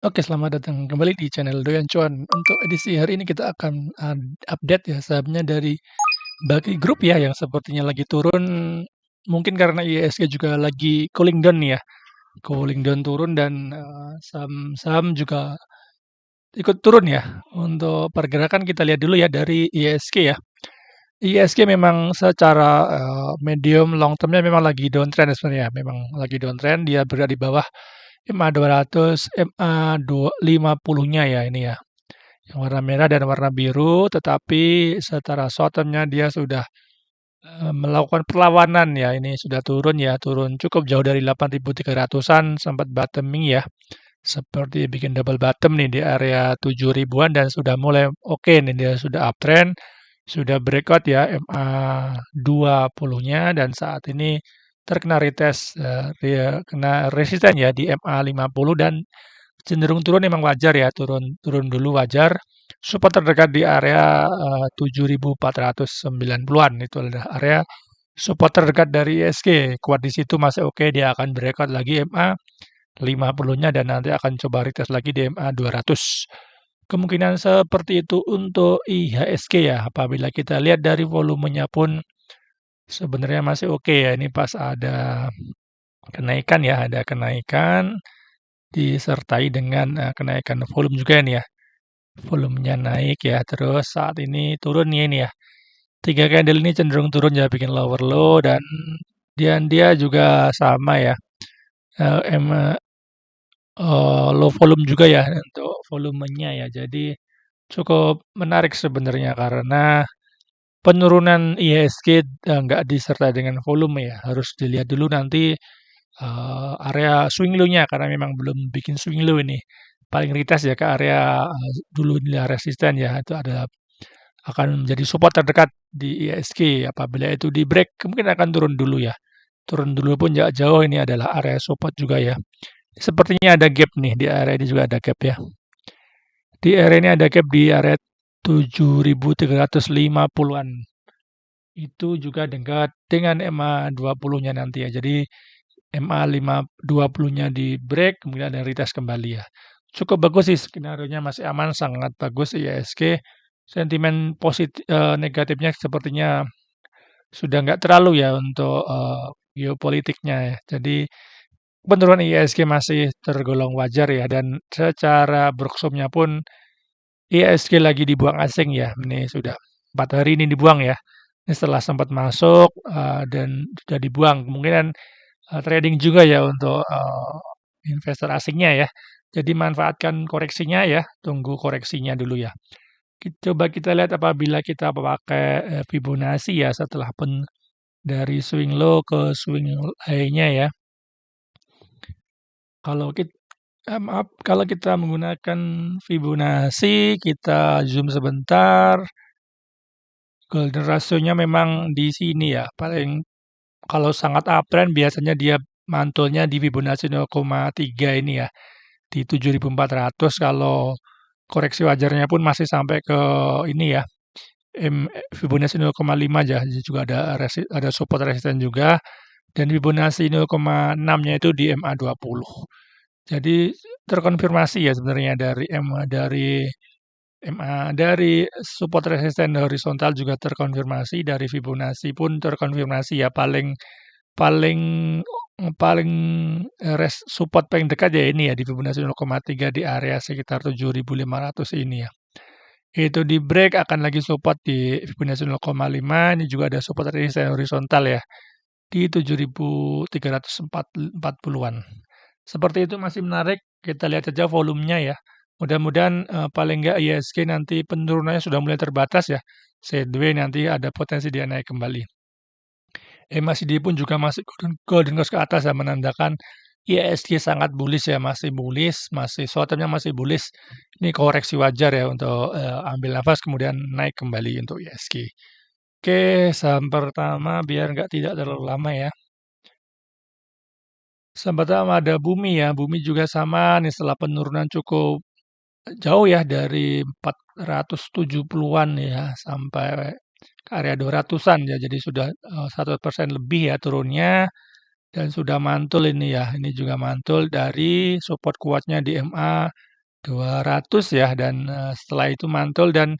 Oke, selamat datang kembali di channel Doyan Cuan. Untuk edisi hari ini kita akan update ya sahamnya dari bagi grup ya yang sepertinya lagi turun. Mungkin karena IISG juga lagi cooling down nih ya, cooling down turun dan saham-saham juga ikut turun ya. Untuk pergerakan kita lihat dulu ya dari IISG ya. IISG memang secara medium long termnya memang lagi downtrend sebenarnya, memang lagi downtrend. Dia berada di bawah MA200, MA50-nya ya ini ya. Yang warna merah dan warna biru, tetapi secara short term-nya dia sudah melakukan perlawanan ya. Ini sudah turun ya, turun cukup jauh dari 8.300-an, sempat bottoming ya. Seperti bikin double bottom nih di area 7 ribuan dan sudah mulai oke nih, dia sudah uptrend, sudah breakout ya MA20-nya dan saat ini terkena retest, kena resisten ya di MA50 dan cenderung turun memang wajar ya, turun turun dulu wajar. Support terdekat di area 7.490-an itu adalah area support terdekat dari ISG. Kuat di situ masih oke, dia akan breakout lagi MA 50-nya dan nanti akan coba retest lagi di MA 200. Kemungkinan seperti itu untuk IHSG ya. Apabila kita lihat dari volumenya pun sebenarnya masih oke ya. Ini pas ada kenaikan ya, ada kenaikan disertai dengan kenaikan volume juga nih ya. Volumenya naik ya, terus saat ini turun nih ini ya. 3 candle ini cenderung turun ya, bikin lower low dan dia juga sama ya. eh, em, Low volume juga ya untuk volumenya ya. Jadi cukup menarik sebenarnya karena penurunan IHSG nggak disertai dengan volume ya. Harus dilihat dulu nanti area swing low-nya karena memang belum bikin swing low ini. Paling retest ya ke area dulu nilai resisten ya. Itu ada akan menjadi support terdekat di IHSG. Apabila itu di break, mungkin akan turun dulu ya. Turun dulu pun jarak jauh ini adalah area support juga ya. Sepertinya ada gap nih, di area ini juga ada gap ya. Di area ini ada gap di area 7.350-an. Itu juga dekat dengan MA20-nya nanti ya. Jadi MA520-nya di break, kemudian ada retest kembali ya. Cukup bagus sih skenario-nya masih aman, sangat bagus IHSG. Sentimen positif negatifnya sepertinya sudah nggak terlalu ya untuk geopolitiknya ya. Jadi penurunan IHSG masih tergolong wajar ya dan secara broksomnya pun IHSG lagi dibuang asing ya. Ini sudah 4 hari ini dibuang ya. Ini setelah sempat masuk dan sudah dibuang. Kemungkinan trading juga ya untuk investor asingnya ya. Jadi manfaatkan koreksinya ya, tunggu koreksinya dulu ya. Coba kita lihat apabila kita pakai Fibonacci ya setelah dari swing low ke swing high-nya ya. Kalau kita maaf, kalau kita menggunakan Fibonacci, kita zoom sebentar. Golden ratio-nya memang di sini ya. Paling kalau sangat uptrend biasanya dia mantulnya di Fibonacci 0,3 ini ya. Di 7.400 kalau koreksi wajarnya pun masih sampai ke ini ya. Fibonacci 0,5 aja. Jadi juga ada support resisten juga dan Fibonacci 0,6-nya itu di MA20. Jadi terkonfirmasi ya sebenarnya dari support resisten horizontal juga terkonfirmasi, dari Fibonacci pun terkonfirmasi ya paling paling paling support paling dekat ya ini ya di Fibonacci 0,3 di area sekitar 7.500 ini ya. Itu di break akan lagi support di Fibonacci 0,5, ini juga ada support resisten horizontal ya di 7.340-an. Seperti itu masih menarik, kita lihat saja volumenya ya. Mudah-mudahan paling enggak IHSG nanti penurunannya sudah mulai terbatas ya. Sideways nanti ada potensi dia naik kembali. MACD pun juga masih golden cross ke atas ya, menandakan IHSG sangat bullish ya, masih bullish, masih short term-nya masih bullish. Ini koreksi wajar ya untuk ambil nafas kemudian naik kembali untuk IHSG. Oke, saham pertama biar nggak tidak terlalu lama ya. Saham pertama ada Bumi ya, Bumi juga sama nih setelah penurunan cukup jauh ya dari 470-an ya sampai ke area 200-an ya. Jadi sudah 1% lebih ya turunnya dan sudah mantul ini ya. Ini juga mantul dari support kuatnya di MA 200 ya dan, setelah itu mantul dan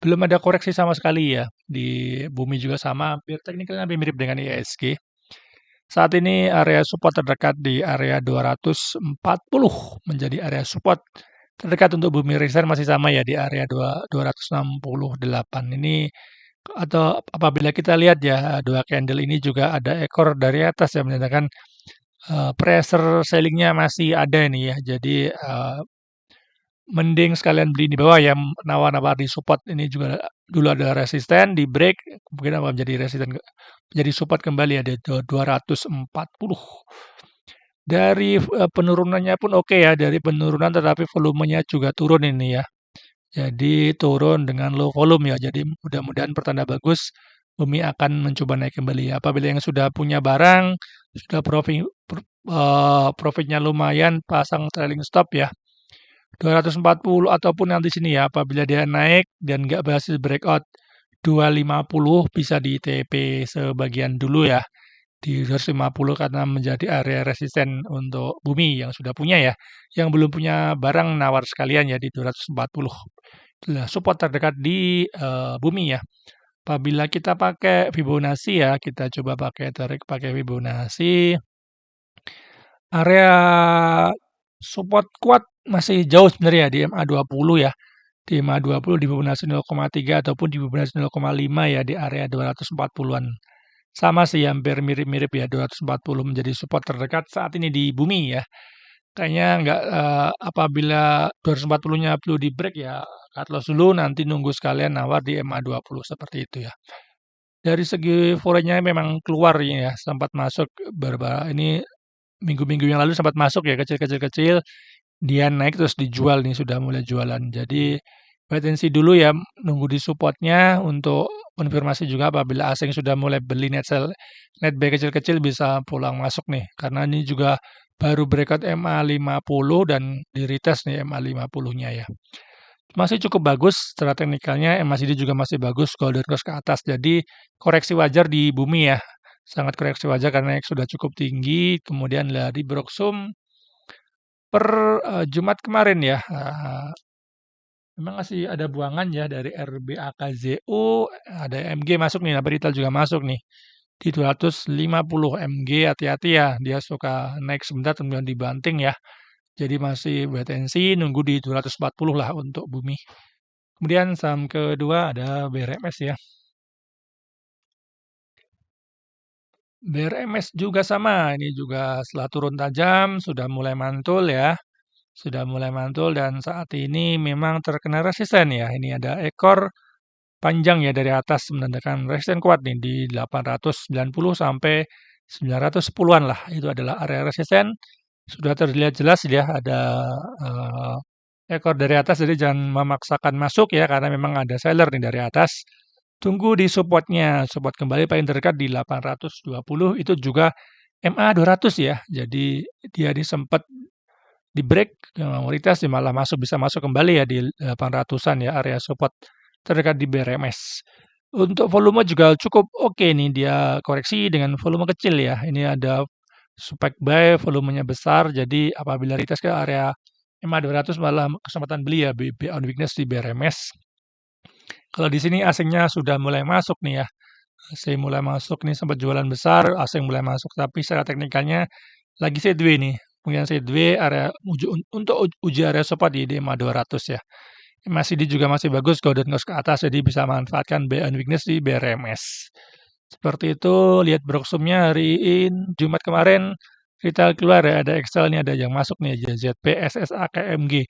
belum ada koreksi sama sekali ya. Di bumi juga sama, hampir teknikalnya hampir mirip dengan IHSG. Saat ini area support terdekat di area 240 menjadi area support terdekat untuk bumi resistance masih sama ya di area 268. Ini atau apabila kita lihat ya, dua candle ini juga ada ekor dari atas yang menandakan pressure sellingnya masih ada ini ya. Jadi mending sekalian beli di bawah ya, nawar-nawar di support ini juga dulu ada resisten, di break, mungkin apa menjadi resisten, menjadi support kembali ya di 240. Dari penurunannya pun oke ya, dari penurunan tetapi volumenya juga turun ini ya. Jadi turun dengan low volume ya. Jadi mudah-mudahan pertanda bagus Bumi akan mencoba naik kembali. Apabila yang sudah punya barang, sudah profitnya lumayan, pasang trailing stop ya. 240 ataupun nanti sini ya, apabila dia naik dan nggak berhasil breakout 250 bisa di TP sebagian dulu ya di 250 karena menjadi area resisten untuk bumi yang sudah punya ya. Yang belum punya barang nawar sekalian ya di 240. Itulah support terdekat di bumi ya. Apabila kita pakai Fibonacci ya, kita coba pakai Fibonacci. Area support kuat masih jauh sebenarnya di MA20 ya. Di MA20 di Fibonacci 0,3 ataupun di Fibonacci 0,5 ya di area 240-an. Sama sih hampir mirip-mirip ya 240 menjadi support terdekat saat ini di bumi ya. Kayaknya nggak apabila 240-nya perlu di break ya cut loss dulu nanti nunggu sekalian nawar di MA20 seperti itu ya. Dari segi forenya memang keluar ya sempat masuk beberapa ini minggu-minggu yang lalu sempat masuk ya kecil-kecil dia naik terus dijual nih sudah mulai jualan. Jadi wait and see dulu ya nunggu di supportnya untuk konfirmasi juga apabila asing sudah mulai beli net sell net buy kecil-kecil bisa pulang masuk nih karena ini juga baru breakout MA50 dan di retest nih MA50-nya ya. Masih cukup bagus secara teknikalnya, MACD juga masih bagus golden cross ke atas. Jadi koreksi wajar di bumi ya. Sangat koreksi wajar karena sudah cukup tinggi. Kemudian dari Broksum per Jumat kemarin ya, memang masih ada buangan ya dari RBAKZU, ada MG masuk nih, nah Berital juga masuk nih di 250 MG hati-hati ya, dia suka naik sebentar kemudian dibanting ya. Jadi masih wait and see, nunggu di 240 lah untuk bumi. Kemudian saham kedua ada BRMS ya. BRMS juga sama, ini juga setelah turun tajam sudah mulai mantul ya. Sudah mulai mantul dan saat ini memang terkena resisten ya. Ini ada ekor panjang ya dari atas menandakan resisten kuat nih di 890 sampai 910-an lah. Itu adalah area resisten. Sudah terlihat jelas ya ada ekor dari atas jadi jangan memaksakan masuk ya karena memang ada seller nih dari atas. Tunggu di supportnya, support kembali paling terdekat di 820 itu juga MA 200 ya. Jadi dia ini sempat di break mayoritas dia malah bisa masuk kembali ya di 800-an ya area support terdekat di BRMS. Untuk volume juga cukup oke nih dia koreksi dengan volume kecil ya. Ini ada spike buy volumenya besar jadi apabila retest ke area MA 200 malah kesempatan beli ya on weakness di BRMS. Kalau di sini asingnya sudah mulai masuk nih ya. Asing mulai masuk nih sempat jualan besar, asing mulai masuk tapi secara teknikalnya lagi sideways nih. Kemudian sideways area untuk uji area support di DMA 200 ya. MACD juga masih bagus, golden cross ke atas jadi bisa manfaatkan buy on weakness di BRMS. Seperti itu, lihat Broksumnya hari ini Jumat kemarin retail keluar ya, ada Excel nih ada yang masuk nih ZP, SSA, KMG.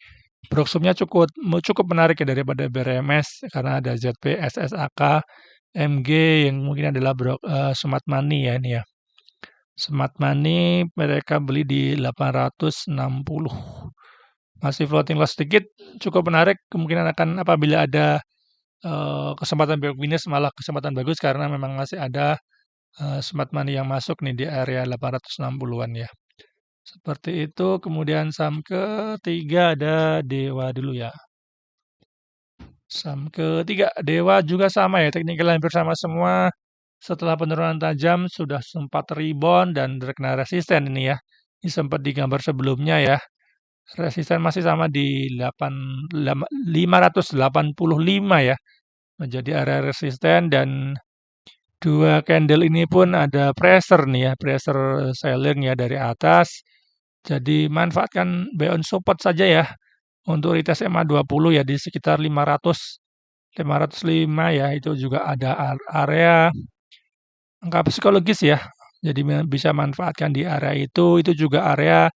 Broksumnya cukup menarik ya daripada BRMS karena ada ZP, SSAK, MG yang mungkin adalah smart money ya ini ya. Smart money mereka beli di 860. Masih floating loss sedikit, cukup menarik. Kemungkinan akan apabila ada kesempatan belok minus malah kesempatan bagus karena memang masih ada smart money yang masuk nih di area 860-an ya. Seperti itu. Kemudian saham ketiga ada Dewa dulu ya. Saham ketiga Dewa juga sama ya, teknikal hampir sama semua. Setelah penurunan tajam sudah sempat rebound dan terkena resisten ini ya. Ini sempat di gambar sebelumnya ya. Resisten masih sama di 585 ya, menjadi area resisten dan dua candle ini pun ada pressure nih ya, pressure selling ya dari atas. Jadi manfaatkan buy on support saja ya untuk retest MA20 ya di sekitar 505 ya, itu juga ada area angka psikologis ya. Jadi bisa manfaatkan di area itu juga area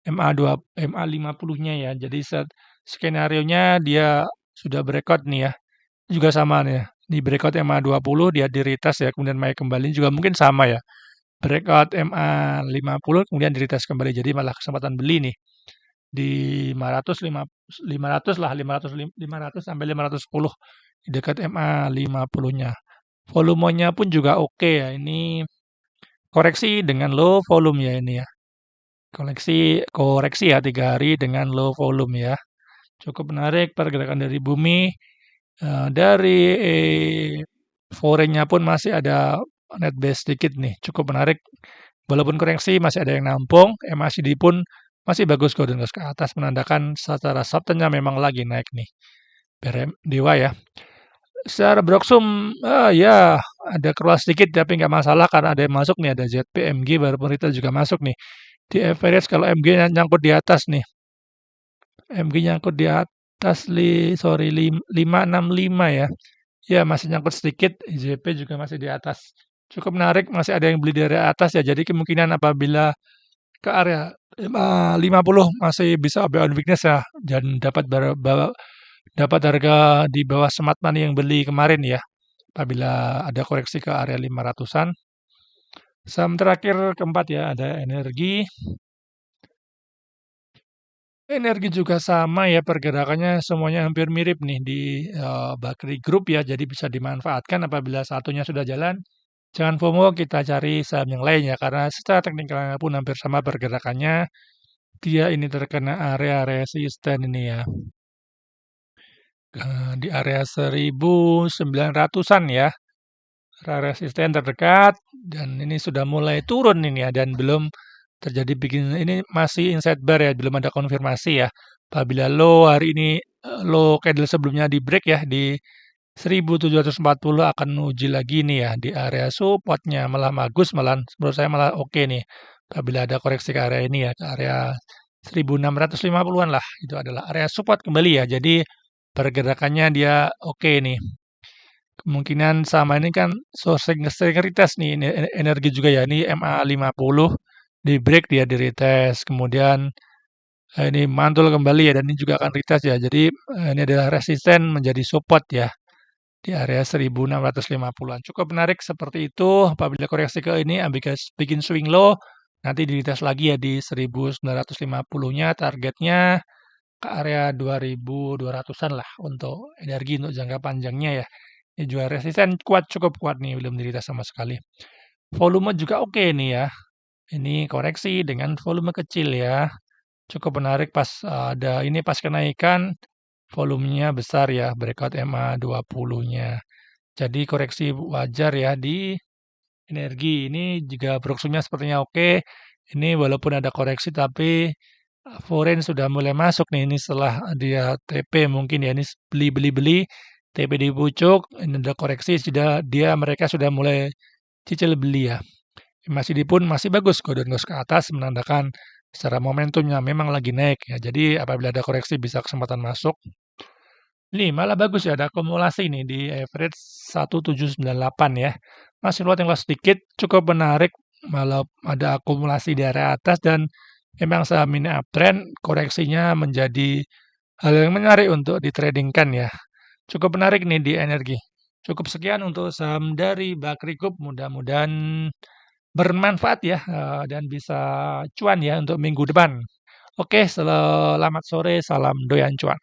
MA50-nya ya. Jadi skenario-nya dia sudah breakout nih ya. Juga sama nih ya. Di breakout MA20 dia di retest ya, kemudian naik kembali juga mungkin sama ya. Breakout MA50 kemudian di retest kembali. Jadi malah kesempatan beli nih di 500 lah, 500 sampai 510 di dekat MA50-nya. Volumenya pun juga oke ya. Ini koreksi dengan low volume ya ini ya. Koreksi ya 3 hari dengan low volume ya. Cukup menarik pergerakan dari bumi. Dari forenya pun masih ada net base sedikit nih. Cukup menarik. Walaupun koreksi masih ada yang nampung. MACD pun masih bagus golden cross ke atas menandakan secara subtennya memang lagi naik nih. Dewa ya. Secara broksum, ya ada keluar sedikit tapi nggak masalah karena ada yang masuk nih, ada ZPMG baru retail juga masuk nih. Di average kalau MG nyangkut di atas nih. MG nyangkut di atas 565 ya. Ya masih nyangkut sedikit, IZP juga masih di atas. Cukup menarik, masih ada yang beli dari atas ya. Jadi kemungkinan apabila ke area 50 masih bisa buy on weakness ya dan dapat harga di bawah smart money yang beli kemarin ya. Apabila ada koreksi ke area 500-an. Saham terakhir keempat ya, ada energi. Energi juga sama ya pergerakannya semuanya hampir mirip nih di Bakri Group ya, jadi bisa dimanfaatkan apabila satunya sudah jalan. Jangan FOMO, kita cari saham yang lain ya, karena secara teknikalnya pun hampir sama pergerakannya. Dia ini terkena area resisten ini ya. Di area 1900-an ya. Area resisten terdekat dan ini sudah mulai turun ini ya dan belum terjadi ini masih inside bar ya, belum ada konfirmasi ya. Apabila low hari ini low candle sebelumnya di break ya di 1740 akan uji lagi nih ya di area supportnya malah bagus, malah menurut saya malah oke nih. Apabila ada koreksi ke area ini ya ke area 1650-an lah itu adalah area support kembali ya. Jadi pergerakannya dia oke nih. Kemungkinan sama ini kan sering retest nih energi juga ya. Ini MA50 di break dia di retest. Kemudian ini mantul kembali ya dan ini juga akan retest ya. Jadi ini adalah resisten menjadi support ya di area 1650-an. Cukup menarik seperti itu. Apabila koreksi ke ini bikin swing low, nanti di retest lagi ya di 1950-nya targetnya ke area 2200-an lah untuk energi untuk jangka panjangnya ya. Ini juga resisten cukup kuat nih, belum dirita sama sekali. Volume juga oke nih ya. Ini koreksi dengan volume kecil ya. Cukup menarik pas ada ini pas kenaikan volumenya besar ya, breakout MA20-nya. Jadi koreksi wajar ya di energi. Ini juga broksumnya sepertinya oke. Ini walaupun ada koreksi tapi foreign sudah mulai masuk nih. Ini setelah dia TP mungkin ya ini beli TP di pucuk, ini ada koreksi sudah mereka sudah mulai cicil beli ya. MACD pun masih bagus, golden cross ke atas menandakan secara momentumnya memang lagi naik ya. Jadi apabila ada koreksi bisa kesempatan masuk. Ini malah bagus ya, ada akumulasi nih di average 1798 ya. Masih luat yang sedikit, cukup menarik, malah ada akumulasi di area atas dan memang saham ini uptrend, koreksinya menjadi hal yang menarik untuk ditradingkan ya. Cukup menarik nih di energi. Cukup sekian untuk saham dari Bakri Group, mudah-mudahan bermanfaat ya dan bisa cuan ya untuk minggu depan. Oke, selamat sore, salam doyan cuan.